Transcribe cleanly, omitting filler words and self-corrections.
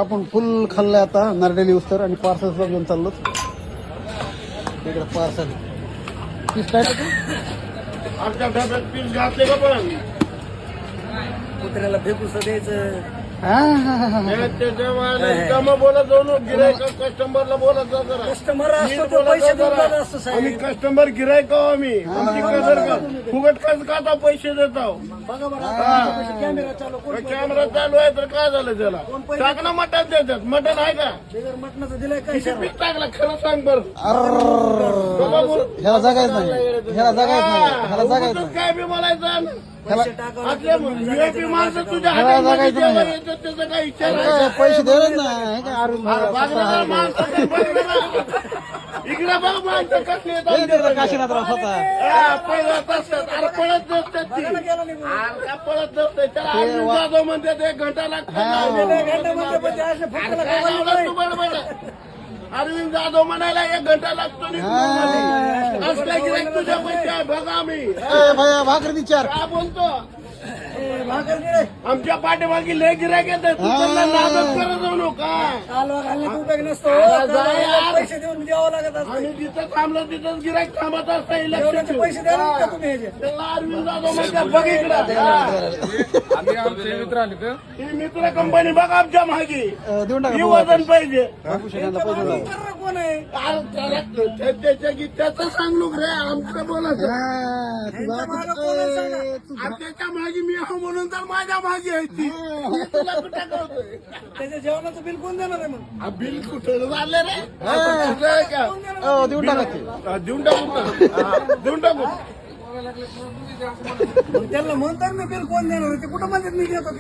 आपण फुल खाल्लंय आता नारडेली उस्तर आणि पार्सल घेऊन चाललो इकडे. पार्सल पीस काय आमच्या डब्यात पीस घातले का पण कुत्र्याला फेकूस द्यायचं. त्याच्यामुळे बोलत जाऊ गिरायक कस्टमरला बोलत जा जरा. कस्टमर असतो तो पैसे देऊन असतो आम्ही साहेब. कस्टमर गिरायक आहो आम्ही. आमची कदर का फुकट कस का आता पैसे देतो. बघा बरं कॅमेरा चालू कोण कॅमेरा चालू आहे तर काय झालं त्याला टाक ना मटण देतात. मटण आहे का बिगर मटणाचं दिलंय काय किती पीस टाकला खरं सांग बरं. ह्याला जगायच नाही, ह्याला जगायच नाही, ह्याला जगायच उगाच नाही. काय बी बोलायचं. पैसे टाकावं आपल्या VIP माणसं तुझ्या ह्याला हातात जगायचं नाही. येतात त्याचा काय विचार काय आहे. पैसे देणार नाही काय अरुण अरे बाजूला माणसं इकडे बघ माणसं कसली येतात. काशीनाथराव स्वतः पळत असतात. अरे पळत नसतात ती. अरे काय पळत नसते त्याला अरविंद जाधव म्हणतात 1 घंटा लागतो. अरे काय लावलं तू बडबड. अरविंद जाधव म्हणायला 1 घंटा लागतो निघून. असल्या गिऱ्हाईक तुझ्या पैसे आहे बघा आम्ही. भैया भाकरी विचार काय बोलतो आमच्या पाठीमागे लय गिऱ्हाईक येतात. तू त्यांना नादच करत जाऊ नका. कालवा घालण्यात उपयोग नसतो. पैसे देऊन द्यावं लागत असतं. आणि जिथं थांबलं तिथंच गिऱ्हाईक थांबत असतं एवढ्याचे इलेक्शन. पैसे द्या ना तुम्ही ह्याचे. त्याला अरविंद जाधव म्हणतात बघ इकडं. ही मित्र कंपनी बघ आमच्या मागे. देऊन ही टाका वजन पाहिजे. बरं कोण आहे? त्याचं सांग लोक रे आमचं बोलायचं. तुझा आणि त्याच्या मागे मी आहो म्हणून तर माझ्या मागे आहे ती. मी तुला कुठं कळतोय? त्याच्या जेवणाचं बिल कोण देणार आहे मग? हा, बिल कुठं झालं रे असं आहे का? देऊन टाका ते. देऊन टाकू का? हा, देऊन टाकू. मग त्यांना म्हणतात ना बिल कोण देणार आहे? ते कुठं म्हणतात मी देतो.